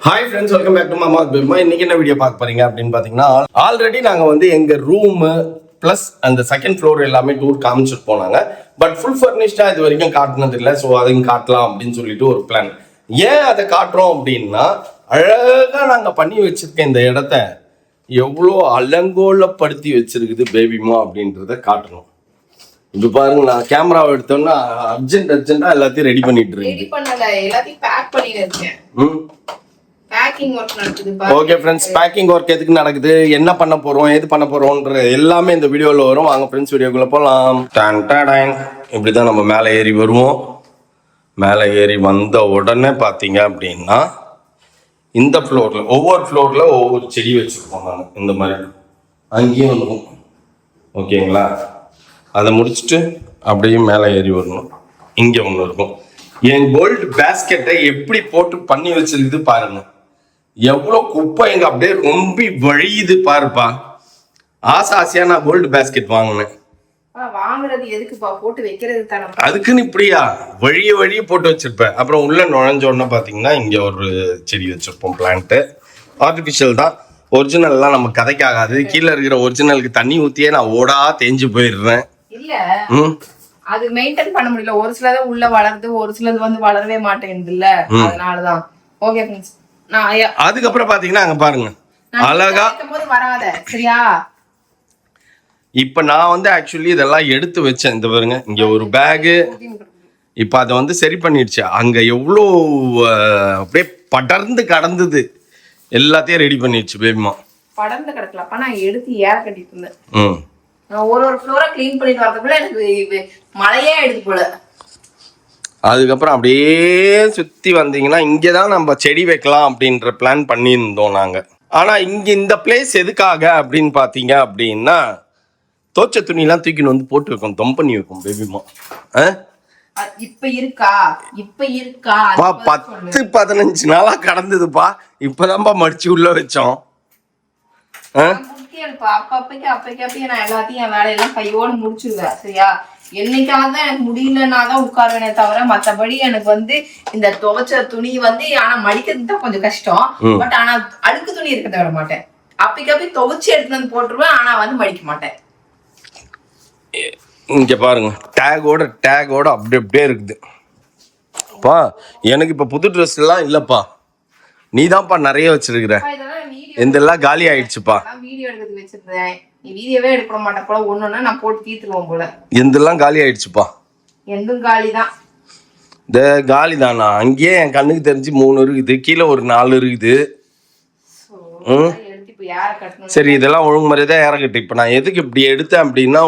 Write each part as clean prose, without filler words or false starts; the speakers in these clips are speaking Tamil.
Hi friends, welcome back to Mama Peruma. இன்னைக்கு என்ன வீடியோ பார்க்க போறீங்க அப்படின்னு பார்த்தீங்கன்னா, ஆல்ரெடி நாங்கள் வந்து எங்கள் ரூமு ப்ளஸ் அந்த செகண்ட் ஃப்ளோர் எல்லாமே டூர் காமிச்சிட்டு போனாங்க. பட் ஃபுல் ஃபர்னிஷ்டாக இது வரைக்கும் காட்டினது இல்லை. ஸோ அதையும் காட்டலாம் அப்படின்னு சொல்லிட்டு ஒரு பிளான். ஏன் அதை காட்டுறோம் அப்படின்னா, அழகாக நாங்கள் பண்ணி வச்சிருக்க இந்த இடத்த எவ்வளோ அலங்கோலப்படுத்தி வச்சிருக்குது பேபிமா அப்படின்றத காட்டணும். இப்போ பாருங்க, நான் கேமராவை எடுத்தோம்னா அர்ஜென்ட்டாக எல்லாத்தையும் ரெடி பண்ணிட்டு இருக்கேன். எல்லாத்தையும் பேக் பண்ணிட்டு இருக்கேன். பேக்கிங் ஒர்க் நடக்குது. ஓகே ஃப்ரெண்ட்ஸ், பேக்கிங் ஒர்க் எதுக்கு நடக்குது, என்ன பண்ண போறோம், எது பண்ண போறோம்ன்ற எல்லாமே இந்த வீடியோல வரும். வாங்க ஃப்ரெண்ட்ஸ், வீடியோக்குள்ள போலாம். இப்படிதான் நம்ம மேலே ஏறி வருவோம். மேலே ஏறி வந்த உடனே பார்த்தீங்க அப்படின்னா, இந்த ஃப்ளோர்ல ஒவ்வொரு ஃப்ளோர்ல ஒவ்வொரு செடி வச்சிருப்போம். நாங்கள் இந்த மாதிரி அங்கேயும் இருக்கும். ஓகேங்களா? அதை முடிச்சுட்டு அப்படியே மேலே ஏறி வரணும். இங்கே ஒன்று இருக்கும். என் கோல்டு பேஸ்கெட்டை எப்படி போட்டு பண்ணி வச்சிருக்குது பாருங்க. எவ்வளோ குப்பை எங்க அப்படியே ரொம்ப வழியுது பாருப்பா. ஆசையா நான் கோல்டு பேஸ்கெட் வாங்கினேன். வாங்குறது எதுக்குப்பா, போட்டு வைக்கிறது தானே. அதுக்குன்னு இப்படியா வழிய போட்டு வச்சிருப்பேன். அப்புறம் உள்ள நுழைஞ்ச உடனே பாத்தீங்கன்னா இங்க ஒரு செடி வச்சிருப்போம். பிளான்ட் ஆர்டிபிஷியல் தான், ஒரிஜினல்லாம் நம்ம கதைக்காகாது. கீழே இருக்கிற ஒரிஜினலுக்கு தண்ணி ஊத்தியே நான் ஓடா தேஞ்சு போயிடுறேன். இல்ல அது மெயின்டைன் பண்ண முடியல. ஒரு சிலது உள்ள வளருது, ஒரு சிலது வந்து வளரவே மாட்டேங்குது இல்ல. அதனாலதான். ஓகே ஃப்ரெண்ட்ஸ், அதுக்கப்புறம் பாத்தீங்கன்னா அங்க பாருங்க அழகா வராத சரியா. இப்ப நான் வந்து ஆக்சுவலி இதெல்லாம் எடுத்து வச்சேன். இந்த பாருங்க, இங்க ஒரு பேகு. இப்ப அதை வந்து சரி பண்ணிடுச்சு. அங்க எவ்வளோ அப்படியே படர்ந்து கடந்தது, எல்லாத்தையும் ரெடி பண்ணிடுச்சு பேபிமா. படர்ந்து கிடக்கலப்பா, நான் எடுத்து ஏற கட்டிட்டு இருந்தேன். நான் ஒரு ஃப்ளோரை க்ளீன் பண்ணிட்டு வரதுக்குள்ள எனக்கு மழையே எடுத்து போல. அதுக்கப்புறம் அப்படியே சுத்தி வந்தீங்கன்னா இங்கதான் நம்ம செடி வைக்கலாம் அப்படின்ற பிளான் பண்ணியிருந்தோம் நாங்க. ஆனா இங்க இந்த பிளேஸ் எதுக்காக அப்படின்னு பாத்தீங்க அப்படின்னா, தோச்ச துணியெல்லாம் தூக்கின்னு வந்து போட்டு வைக்கும், தம் பண்ணி வைக்கும் பேபிமா. இப்ப இருக்கா 10-15 நாளா கடந்ததுப்பா. இப்பதான்ப்பா மடிச்சு உள்ள வச்சோம். அப்பப்ப நான் எல்லாத்தையும் என் வேலையெல்லாம் கையோடு முடிச்சிருவேன் சரியா. என்னைக்காவது தான் எனக்கு முடியலன்னாதான் உட்காருவேனே தவிர, மத்தபடி எனக்கு வந்து இந்த துவைச்ச துணி வந்து ஆனா மடிக்கிறது தான் கொஞ்சம் கஷ்டம். பட் ஆனா அழுக்கு துணி இருக்கிறத விட மாட்டேன். அப்பப்பி துவைச்சு எடுத்துட்டு வந்து போட்டுருவேன். ஆனா வந்து மடிக்க மாட்டேன். இங்க பாருங்க, டேகோட அப்படியே இருக்குது பா. எனக்கு இப்ப புது ட்ரெஸ் எல்லாம் இல்லப்பா, நீதான்ப்பா நிறைய வச்சிருக்கிற. எந்தெல்லாம் காலி ஆயிடுச்சுப்பா. வீடியோ எடுக்கிறது வச்சிருந்தேன், நீ வீடியோவே எடுக்க மாட்டேன் போல. ஒன்னொன்னா நான் போட்டு தீத்துருவோம் போல. எந்தெல்லாம் காலி ஆயிடுச்சுப்பா. எந்தும் காலி தான். இந்த காலி தானா? அங்கேயே என் கண்ணுக்கு தெரிஞ்சு 3 இருக்குது, கீழே ஒரு 4 இருக்குது. சரி, இதெல்லாம் ஒழுங்கு மாதிரியே தான் இறக்கட்டு. இப்ப நான் எதுக்கு இப்படி எடுத்தேன் அப்படின்னா,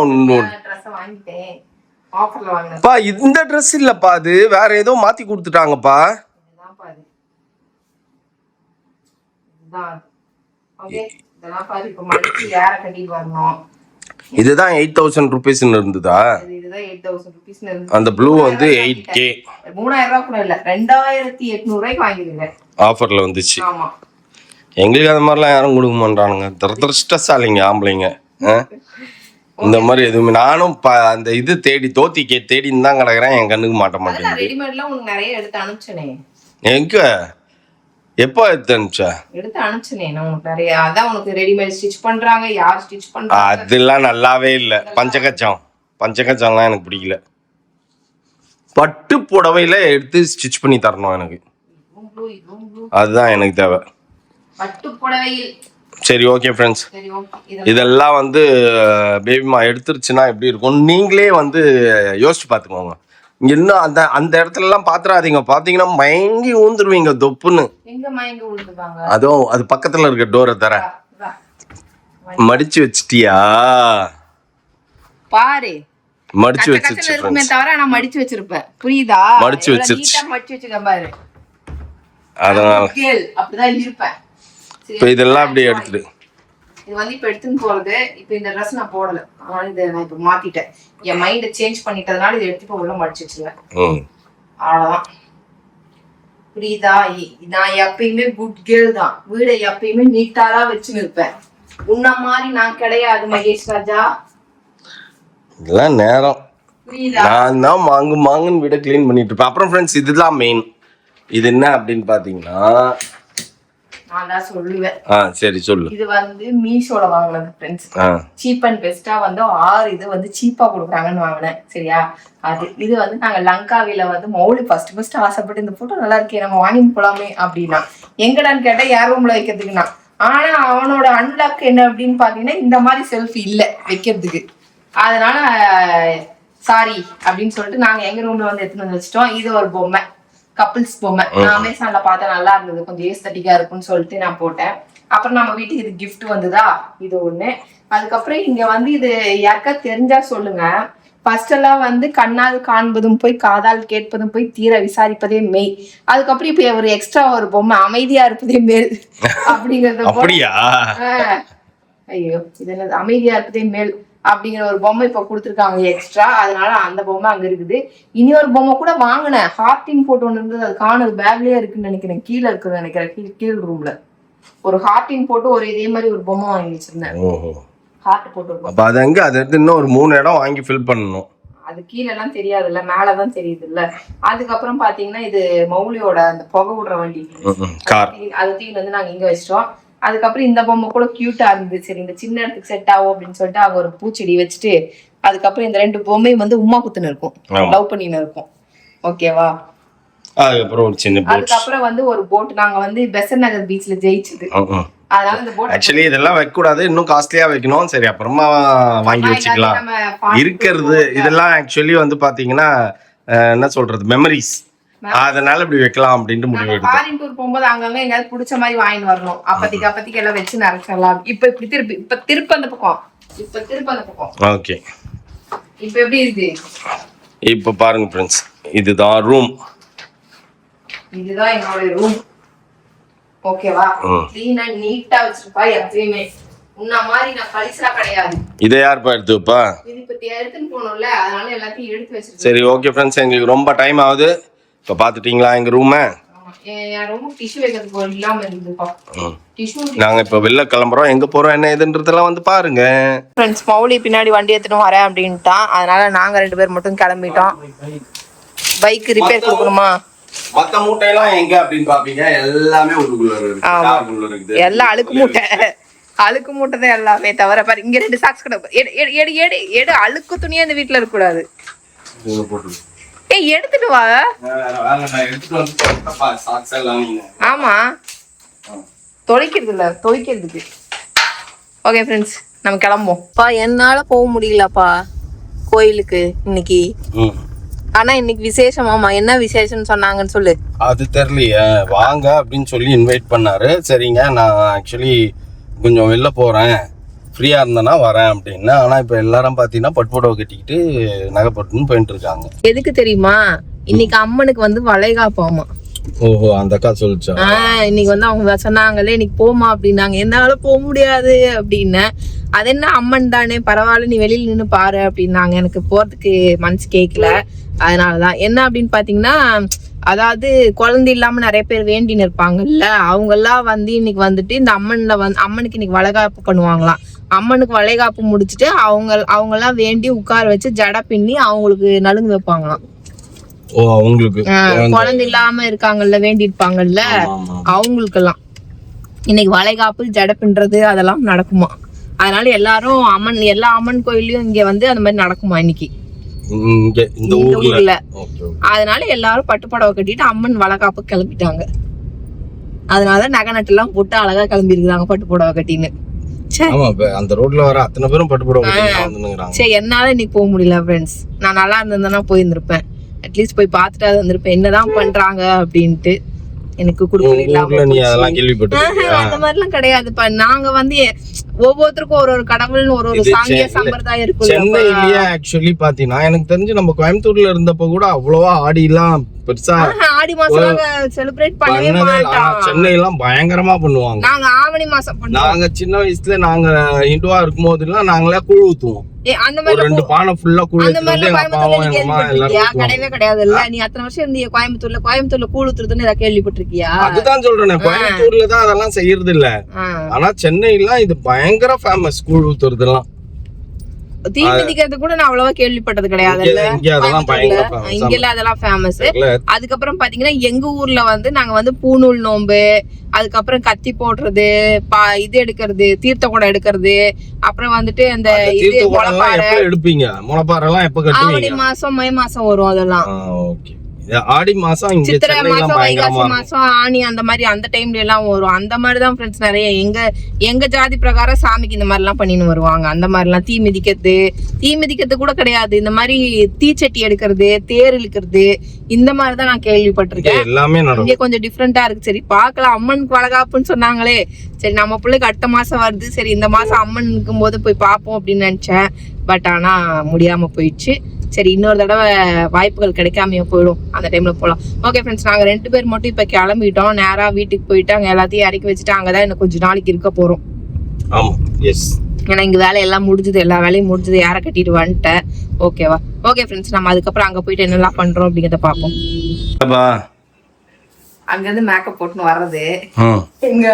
பா இந்த ட்ரெஸ் இல்லப்பா, அது வேற ஏதோ மாத்தி கொடுத்துட்டாங்கப்பா. இதுதான் 8000 rupees இருந்ததா? அந்த ப்ளூ வந்து 8K. 3000 ரூபாய் கூட இல்ல, 2800 ரூபாய்க்கு வாங்கிடுங்க. ஆஃபர்ல வந்துச்சு. எங்களுக்கு அந்த மாதிரிலாம் யாரும் கொடுக்க மாட்டானுங்க. துரதிருஷ்டசாலிங்க ஆம்பளைங்க. இந்த மாதிரி எதுவுமே நானும் அந்த இது தோத்தி தேடின்னு தான் கிடக்குறேன். என் கண்ணுக்கு மாட்ட மாட்டேன். ரெடிமேட்லாம் உனக்கு நிறைய எடுத்து அனுப்பிச்சனே. எங்க எப்போ எடுத்து அனுப்பிச்சா? எடுத்து அனுப்பிச்சனே நான் உனக்கு நிறைய. அதான் உனக்கு ரெடிமேட் ஸ்டிச் பண்றாங்க, யார் ஸ்டிச் பண்றாங்க அதெல்லாம் நல்லாவே இல்லை. பஞ்சகச்சம்லாம் எனக்கு பிடிக்கல. பட்டு புடவையில எடுத்து ஸ்டிச் பண்ணி தரணும் எனக்கு. அதுதான் எனக்கு தேவை. பட்டு புடவையில். சரி ஓகே ஃப்ரெண்ட்ஸ், இதெல்லாம் வந்து பேபிமா எடுத்துருச்சுன்னா எப்படி இருக்கும் நீங்களே வந்து யோசிச்சு பார்த்துக்கோங்க. இங்க இன்னும் அந்த இடத்துல எல்லாம் பாத்துறாதீங்க. பாத்தீங்கன்னா மயங்கி ஊந்துருவீங்க தொப்புன்னு. அதுவும் அது பக்கத்துல இருக்க டோரை தர மடிச்சு வச்சிட்டியா பாரு. மடிச்சு வச்சிருப்பேன் தவிர நான் மடிச்சு வச்சிருப்பேன். புரியுதா? மடிச்சு வச்சிருக்கேன் பாரு. அதனால அப்படிதான் இருப்பேன். இப்ப இதெல்லாம் அப்படியே எடுத்துட்டு இது வந்து இப்ப எடுத்துன்னு போறது. இப்ப இந்த ட்ரெஸ் நான் போடல, அதனால இதை நான் இப்ப மாத்திட்டேன். என் மைண்ட சேஞ்ச் பண்ணிட்டதுனால இதை எடுத்து உள்ள மடிச்சு வச்சிருவேன். அவ்வளவுதான். புரியுதா? நான் எப்பயுமே குட் கேர்ள் தான். வீடை எப்பயுமே நீட்டாதான் வச்சுன்னு இருப்பேன். உன்ன மாதிரி நான் கிடையாது மகேஷ் ராஜா. இதெல்லாம் நேரம் நான் தான் மாங்குன்னு வீடை கிளீன் பண்ணிட்டு இருப்பேன். அப்புறம் ஃப்ரெண்ட்ஸ், இதுதான் மெயின். இது என்ன அப்படின்னு பாத்தீங்கன்னா, நான் தான் சொல்லுவேன். சரி சொல்லு. இது வந்து மீஷோல வாங்கினது ஃப்ரெண்ட்ஸ். சீப் அண்ட் பெஸ்டா வந்து 6 இது வந்து சீப்பா கொடுக்குறாங்கன்னு வாங்கினேன். சரியா? இது வந்து நாங்க லங்காவில வந்து மௌலி ஃபர்ஸ்ட் ஆசைப்பட்டு இந்த போட்டோ நல்லா இருக்கே நம்ம வாங்கி போலாமே அப்படின்னா எங்கடான்னு கேட்டா யார் ரூம்ல வைக்கிறதுக்குன்னா. ஆனா அவனோட அன்லாக் என்ன அப்படின்னு பாத்தீங்கன்னா இந்த மாதிரி செல்ஃபி இல்ல வைக்கிறதுக்கு. அதனால சாரி அப்படின்னு சொல்லிட்டு நாங்க எங்க ரூம்ல வந்து எடுத்துட்டு வந்து வச்சிட்டோம். இது ஒரு பொம்மை, கப்பிள்ஸ் பொம்மை. நான் அமேசான்ல பார்த்தா நல்லா இருந்தது, கொஞ்சம் ஏஸ்தட்டிக்கா இருக்கும்னு சொல்லிட்டு நான் போட்டேன். அப்புறம் நம்ம வீட்டுக்கு இது கிஃப்ட் வந்ததா, இது ஒண்ணு. அதுக்கப்புறம் இங்க வந்து இது யாருக்கா தெரிஞ்சா சொல்லுங்க. ஃபர்ஸ்ட் எல்லாம் வந்து கண்ணால் காண்பதும் போய் காதால் கேட்பதும் போய் தீர விசாரிப்பதே மெய். அதுக்கப்புறம் இப்ப ஒரு எக்ஸ்ட்ரா ஒரு பொம்மை அமைதியா இருப்பதே மேல் அப்படிங்கறது. ஐயோ இது என்னது, அமைதியா இருப்பதே மேல் அப்படிங்கிற ஒரு பொம்மை இப்ப கொடுத்துருக்காங்க எக்ஸ்ட்ரா. அதனால அந்த பொம்மை அங்க இருக்குது. இனி ஒரு பொம்மை கூட வாங்கினேன், ஹார்டின் போட்டோ ஒன்று இருந்தது, அது காணது பேக்லயே இருக்குன்னு நினைக்கிறேன், கீழே இருக்குன்னு நினைக்கிறேன், கீழ் ரூம்ல ஒரு ஹார்டின் போட்டு ஒரு இதே மாதிரி ஒரு பொம்மை வாங்கி வச்சிருந்தேன். ஹார்ட் போட்டு அப்ப அது எங்க, அது எடுத்து இன்னும் ஒரு 3 இடம் வாங்கி ஃபில் பண்ணணும். அது கீழே எல்லாம் தெரியாதுல்ல, மேலதான் தெரியுது இல்ல. அதுக்கப்புறம் பாத்தீங்கன்னா இது மௌலியோட அந்த புகை விடுற வண்டி கார், அது தூக்கி வந்து நாங்க இங்க வச்சிட்டோம். அதுக்கப்புறம் இந்த பொம்மை கூட கியூட்டா இருந்துச்சு. சரி இந்த சின்ன இடத்துக்கு செட் ஆகும் அப்படின்னு சொல்லிட்டு அங்க ஒரு பூச்செடி வச்சுட்டு அதுக்கப்புறம் இந்த 2 பொம்மையும் வந்து உமா குத்துன்னு இருக்கும், லவ் பண்ணின்னு இருக்கும். ஓகேவா? அதுக்கப்புறம் ஒரு சின்ன போட், அதுக்கப்புறம் வந்து ஒரு போட் நாங்க வந்து பெசன்ட் நகர் பீச்ல ஜெயிச்சது. அதனால இந்த போட் ஆக்சுவலி இதெல்லாம் வைக்க கூடாது, இன்னும் காஸ்ட்லியா வைக்கணும். சரி அப்புறமா வாங்கி வச்சுக்கலாம் இருக்கிறது. இதெல்லாம் ஆக்சுவலி வந்து பாத்தீங்கன்னா என்ன சொல்றது, மெமரிஸ். அதனால இப்படி வைக்கலாம் அப்படின்ட்டு முடிவு எடுத்தோம். ஃபாரின் டூர் போகும்போது அங்கங்க எங்கயாவது பிடிச்ச மாதிரி வாங்கிட்டு வரணும். அப்பத்திக்கு எல்லாம் வச்சு நிறைச்சிடலாம். இப்ப இப்படி திருப்பி அந்த பக்கம். ஓகே, இப்ப எப்படி இருக்கு? இப்ப பாருங்க ஃப்ரெண்ட்ஸ், இதுதான் ரூம். இதுதான் என்னோட ரூம். ஓகேவா? க்ளீனா நீட்டா வச்சிருப்பா எப்பயுமே. உன்ன மாதிரி நான் கலிசா கிடையாது. இதை யாருப்பா எடுத்து வைப்பா? இது இப்ப எடுத்துன்னு போகணும்ல, அதனால எல்லாத்தையும் எடுத்து வச்சிருக்கேன். சரி ஓகே ஃப்ரெண்ட்ஸ், எங்களுக்கு ரொம்ப டைம் ஆகுது. இப்ப பாத்துட்டீங்களா எங்க ரூம்? நாங்க இப்ப வெளில கிளம்புறோம், எங்க போறோம் என்ன ஏதுன்றதெல்லாம் வந்து பாருங்க. ஃப்ரெண்ட்ஸ் மௌலி பின்னாடி வண்டி எடுத்துட்டு வரேன் அப்படின்ட்டான். அதனால நாங்க 2 பேர் மட்டும் கிளம்பிட்டோம். பைக் ரிப்பேர் கொடுக்கணுமா? மத்த மூட்டையெல்லாம் எங்க அப்படின்னு பாப்பீங்க, எல்லாமே உள்ளுக்குள்ள இருக்கு. எல்லாம் அழுக்கு மூட்டை தான் எல்லாமே. தவிர பாரு இங்க 2 சாக்ஸ் கிடக்கு. எடு அழுக்கு துணியா இந்த வீட்டுல இருக்க கூடாது. எடுத்துட்டு வா. ஆமா துவைக்கிறதுக்கு. ஓகே ஃப்ரெண்ட்ஸ் நம்ம கிளம்புவோம். என்னால போக முடியலப்பா கோயிலுக்கு இன்னைக்கு. ஆனா இன்னைக்கு விசேஷமாமா. என்ன விசேஷம்னு சொன்னாங்கன்னு சொல்லு. அது தெரியலையே, வாங்க அப்படின்னு சொல்லி இன்வைட் பண்ணாரு. சரிங்க, நான் ஆக்சுவலி கொஞ்சம் வெளில போறேன், ஃப்ரீயா இருந்தேன்னா வரேன் அப்படின்னு. ஆனா இப்ப எல்லாரும் பாத்தீங்கன்னா பட்டுப்புடவை கட்டிக்கிட்டு நகைப்பட்டுன்னு போயிட்டு இருக்காங்க. எதுக்கு தெரியுமா? இன்னைக்கு அம்மனுக்கு வந்து வளைகாப்பாமா. ஓஹோ, அந்த அக்கா சொல்லிச்சா? இன்னைக்கு வந்து அவங்க சொன்னாங்களே இன்னைக்கு போமா அப்படின்னாங்க. என்னால போக முடியாது அப்படின்னு. அது என்ன அம்மன் தானே, பரவாயில்ல நீ வெளியில நின்று பாரு அப்படின்னாங்க. எனக்கு போறதுக்கு மனசு கேட்கல. அதனாலதான் என்ன அப்படின்னு பாத்தீங்கன்னா, அதாவது குழந்தை இல்லாம நிறைய பேர் வேண்டின்னு இருப்பாங்கல்ல, அவங்க எல்லாம் வந்து இன்னைக்கு வந்துட்டு இந்த அம்மனுக்கு இன்னைக்கு வளைகாப்பு பண்ணுவாங்களாம். அம்மனுக்கு வளைகாப்பு முடிச்சுட்டு அவங்க எல்லாம் வேண்டி உட்கார வச்சு ஜடை பின்னி அவங்களுக்கு நலுங்கு வைப்பாங்களாம். அவங்களுக்கு குழந்தை இல்லாம இருக்காங்கல்ல, வேண்டி இருப்பாங்கல்ல, அவங்களுக்கு எல்லாம் இன்னைக்கு வளைகாப்பு ஜடை பின்றது அதெல்லாம் நடக்குமா. அதனால எல்லாரும் எல்லா அம்மன் கோயிலையும் இங்க வந்து அந்த மாதிரி நடக்குமா இன்னைக்கு இந்த ஊர்ல. அதனால எல்லாரும் பட்டுப்புடவை கட்டிட்டு அம்மன் வளைகாப்பு கிளம்பிட்டாங்க. அதனால நகை நட்டு எல்லாம் போட்டு அழகா கிளம்பி இருக்கிறாங்க பட்டுப்புடவை கட்டின்னு. அந்த ரோட்ல வர அத்தனை பேரும் பட்டுப்புடவை கட்டிட்டு. சரி என்னால இன்னைக்கு போக முடியல ஃப்ரெண்ட்ஸ். நான் நல்லா இருந்திருந்தேன்னா போயிருந்திருப்பேன். அட்லீஸ்ட் போய் பார்த்துட்டு வந்திருப்பேன் என்னதான் பண்றாங்க அப்படின்ட்டு. எனக்கு அந்த மாதிரி எல்லாம் கிடையாதுப்பா. நாங்க வந்து ஒவ்வொருத்தருக்கும் ஒரு கடவுள்னு ஒரு சாங்கிய சம்பிரதாயம் இருக்கு. சென்னையிலேயே ஆக்சுவலி பாத்தீங்கன்னா எனக்கு தெரிஞ்சு நம்ம கோயம்புத்தூர்ல இருந்தப்ப கூட அவ்வளவா ஆடி எல்லாம் பெருசா ஆடி மாசம் செலிப்ரேட் பண்ணவே மாட்டோம். சென்னை எல்லாம் பயங்கரமா பண்ணுவாங்க. நாங்க ஆவணி மாசம் பண்ணுவோம். நாங்க சின்ன வயசுல நாங்க இந்துவா இருக்கும் போது எல்லாம் நாங்களே கூழ் ஊத்துவோம். அந்த மாதிரி 2 பானை ஃபுல்லா கூழ் கிடையவே கிடையாது இல்ல. நீ அத்தனை வருஷம் இருந்தீங்க கோயம்புத்தூர்ல கூழ் ஊத்துறதுன்னு ஏதாவது கேள்விப்பட்டிருக்கியா? அதுதான் சொல்றேன், கோயம்புத்தூர்ல தான் அதெல்லாம் செய்யறது இல்ல. ஆனா சென்னையில இது பயங்கர ஃபேமஸ் கூழ் ஊத்துறதெல்லாம். தீ மிதிக்கிறது கூட நான் அவ்வளவா கேள்விப்பட்டது கிடையாது. இங்கெல்லாம் அதெல்லாம் ஃபேமஸ். அதுக்கப்புறம் பாத்தீங்கன்னா எங்க ஊர்ல வந்து நாங்க வந்து பூநூல் நோம்பு, அதுக்கப்புறம் கத்தி போடுறது, இது எடுக்கிறது, தீர்த்த குடம் எடுக்கிறது, அப்புறம் வந்துட்டு அந்த இது முளைப்பாறை எடுப்பீங்க. முளைப்பாறை எல்லாம் எப்ப கட்டுவீங்க? ஆவணி மாசம் மே மாசம் வரும். அதெல்லாம் ஆடி மாசம், சித்திரை மாசம், வைகாசி மாசம், ஆணி அந்த மாதிரி அந்த டைம்ல எல்லாம் வரும். அந்த மாதிரிதான் ஃப்ரெண்ட்ஸ் நிறைய எங்க ஜாதி பிரகாரம் சாமிக்கு இந்த மாதிரி எல்லாம் பண்ணின்னு வருவாங்க. அந்த மாதிரி எல்லாம் தீ மிதிக்கிறது கூட கிடையாது. இந்த மாதிரி தீச்சட்டி எடுக்கிறது, தேர் இழுக்கிறது, இந்த மாதிரிதான் நான் கேள்விப்பட்டிருக்கேன். எல்லாமே இங்க கொஞ்சம் டிஃப்ரெண்டா இருக்கு. சரி பாக்கலாம், அம்மனுக்கு வளகாப்புன்னு சொன்னாங்களே, சரி நம்ம பிள்ளைக்கு அடுத்த மாசம் வருது, சரி இந்த மாசம் அம்மன் இருக்கும் போது போய் பார்ப்போம் அப்படின்னு நினைச்சேன். பட் ஆனா முடியாம போயிடுச்சு. சரி இன்னொரு தடவை வாய்ப்புகள் கிடைக்காம போயிடும், அந்த டைம்ல போகலாம். ஓகே ஃப்ரெண்ட்ஸ், நாங்க 2 பேர் மட்டும் இப்ப கிளம்பிட்டோம். நேரா வீட்டுக்கு போயிட்டு அங்க எல்லாத்தையும் இறக்கி வச்சுட்டு அங்கதான் இன்னும் கொஞ்சம் நாளைக்கு இருக்க போறோம். ஏன்னா இங்க வேலை எல்லாம் முடிஞ்சது, எல்லா வேலையும் முடிஞ்சது, யாரை கட்டிட்டு வந்துட்டேன். ஓகேவா? ஓகே ஃப்ரெண்ட்ஸ், நம்ம அதுக்கப்புறம் அங்க போயிட்டு என்னெல்லாம் பண்றோம் அப்படிங்கிறத பார்ப்போம். அங்க இருந்து மேக்கப் போட்டுன்னு வர்றது, எங்க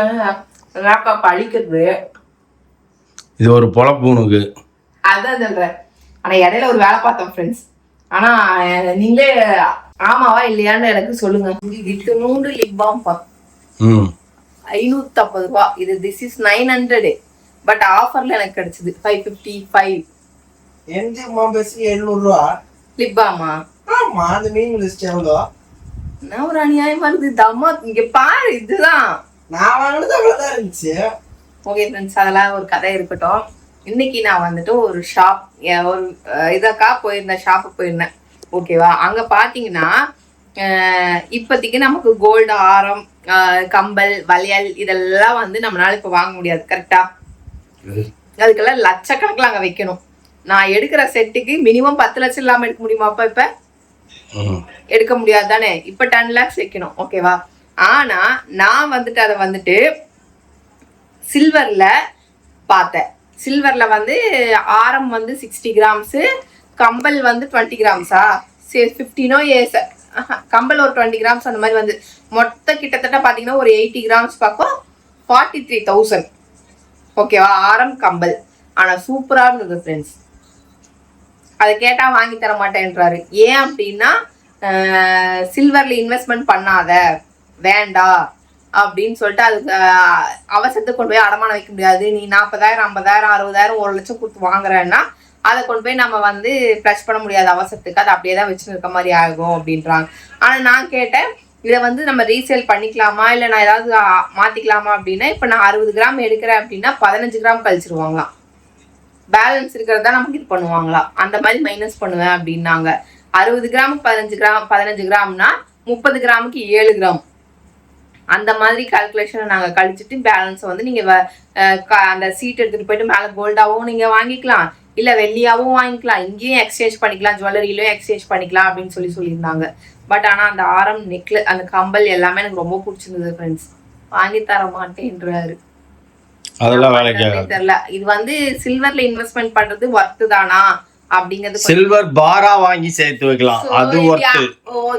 மேக்கப் அழிக்கிறது, இது ஒரு பொழப்பு உனக்கு. அதான் சொல்றேன். ஆனா இடையில ஒரு வேலை பார்த்தோம் ஃப்ரெண்ட்ஸ். ஆனா நீங்களே ஆமாவா இல்லையான்னு எனக்கு சொல்லுங்க. இது 100 லிப் பாம் 550 ரூபாய். இது திஸ் இஸ் 900, பட் ஆஃபர்ல எனக்கு கிடைச்சது 555. எந்த மாம்பேசி 700 ரூபா லிப் பாமா? ஆமா, அது மீன் லிஸ்ட் எவ்வளோ? நான் ஒரு அநியாயமா இருக்கு தம்மா. இங்க பாரு, இதுதான் நான் வாங்கினது அவ்வளவுதான் இருந்துச்சு. ஓகே ஃப்ரெண்ட்ஸ், அதெல்லாம் ஒரு கதை இருக்கட்டும். இன்னைக்கு நான் வந்துட்டு ஒரு ஷாப், ஒரு இதக்கா போயிருந்தேன், ஷாப்புக்கு போயிருந்தேன். ஓகேவா? அங்க பாத்தீங்கன்னா இப்போதைக்கு நமக்கு கோல்டு ஆரம், கம்பல், வளையல் இதெல்லாம் வந்து நம்மளால இப்ப வாங்க முடியாது. கரெக்டா? அதுக்கெல்லாம் லட்சக்கணக்கில் அங்க வைக்கணும். நான் எடுக்கிற செட்டுக்கு மினிமம் 10 லட்சம் இல்லாம எடுக்க முடியுமா? இப்ப எடுக்க முடியாது தானே. இப்ப 10 lakhs வைக்கணும். ஓகேவா? ஆனா நான் வந்துட்டு அதை வந்துட்டு சில்வர்ல பார்த்தேன். சில்வர்ல வந்து ஆரம் வந்து 60 கிராம்ஸ், கம்பல் வந்து 20 கிராம்ஸா, 15 ஏஸ் கம்பல் ஒரு 20 கிராம்ஸ், அந்த மாதிரி வந்து மொத்த கிட்டத்தட்ட பாத்தீங்கன்னா ஒரு 80 கிராம்ஸ் பக்கம் 43,000. ஓகேவா? ஆரம் கம்பல். ஆனா சூப்பரா இருந்தது ஃப்ரெண்ட்ஸ். அதை கேட்டா வாங்கி தர மாட்டேன்றாரு. ஏன் அப்படின்னா சில்வர்ல இன்வெஸ்ட்மெண்ட் பண்ணாத, வேண்டாம் அப்படின்னு சொல்லிட்டு அதுக்கு அவசரத்துக்கு கொண்டு போய் அடமானம் வைக்க முடியாது. நீ 40,000, 50,000, 60,000, 1 லட்சம் கொடுத்து வாங்குறேன்னா அதை கொண்டு போய் நம்ம வந்து ஃப்ளஷ் பண்ண முடியாது அவசரத்துக்கு, அது அப்படியே தான் வச்சுன்னு இருக்க மாதிரி ஆகும் அப்படின்றாங்க. ஆனா நான் கேட்டேன், இதை வந்து நம்ம ரீசேல் பண்ணிக்கலாமா, இல்லை நான் ஏதாவது மாத்திக்கலாமா அப்படின்னா, இப்போ நான் 60 கிராம் எடுக்கிறேன் அப்படின்னா 15 கிராம் கழிச்சிருவாங்களாம். பேலன்ஸ் இருக்கிறதா நமக்கு இது பண்ணுவாங்களாம். அந்த மாதிரி மைனஸ் பண்ணுவேன் அப்படின்னாங்க. 60 கிராமுக்கு 15 கிராம்னா 30 கிராமுக்கு 7 கிராம், அந்த மாதிரி கால்குலேஷனை நாங்கள் கழிச்சுட்டு பேலன்ஸை வந்து நீங்கள் அந்த சீட் எடுத்துகிட்டு போயிட்டு மேலே கோல்டாகவும் நீங்கள் வாங்கிக்கலாம், இல்லை வெள்ளியாகவும் வாங்கிக்கலாம், இங்கேயும் எக்ஸ்சேஞ்ச் பண்ணிக்கலாம், ஜுவல்லரியிலையும் எக்ஸ்சேஞ்ச் பண்ணிக்கலாம் அப்படின்னு சொல்லியிருந்தாங்க. பட் ஆனால் அந்த ஆரம், நெக்லஸ், அந்த கம்பல் எல்லாமே எனக்கு ரொம்ப பிடிச்சிருந்தது ஃப்ரெண்ட்ஸ். வாங்கி தர மாட்டேன்றாரு. தெரியல, இது வந்து சில்வர்ல இன்வெஸ்ட்மெண்ட் பண்றது ஒர்த் தானா அப்படிங்கிறது. சில்வர் பாரா வாங்கி சேர்த்து வைக்கலாம், அது ஒர்த்.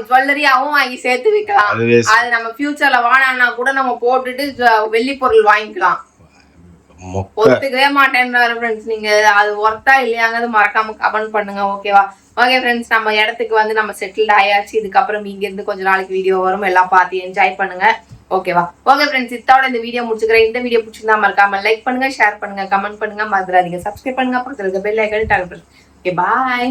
ஜுவல்லரியாவும் வாங்கி சேர்த்து வைக்கலாம், அது நம்ம ஃபியூச்சர்ல வாங்கினா கூட நம்ம போட்டுட்டு வெள்ளி பொருள் வாங்கிக்கலாம். ஒத்துக்கவே மாட்டேன்றாரு ஃப்ரெண்ட்ஸ். நீங்க அது ஒர்த்தா இல்லையாங்கிறது மறக்காம கமெண்ட் பண்ணுங்க. ஓகேவா? ஓகே ஃப்ரெண்ட்ஸ், நம்ம இடத்துக்கு வந்து நம்ம செட்டில்ட் ஆயாச்சு. இதுக்கப்புறம் இங்க இருந்து கொஞ்ச நாளைக்கு வீடியோ வரும், எல்லாம் பார்த்து என்ஜாய் பண்ணுங்க. ஓகேவா? ஓகே ஃப்ரெண்ட்ஸ், இதோட இந்த வீடியோ முடிச்சுக்கிறேன். இந்த வீடியோ பிடிச்சிருந்தா மறக்காம லைக் பண்ணுங்க, ஷேர் பண்ணுங்க, கமெண்ட் பண்ணுங்க, மறந்துடாதீங்க சப்ஸ்கிரைப் பண்ணுங்க, பக்கத்துல இருக்க பெல் ஐகானை டாப் பண்ணுங்க. ஓகே, பாய்.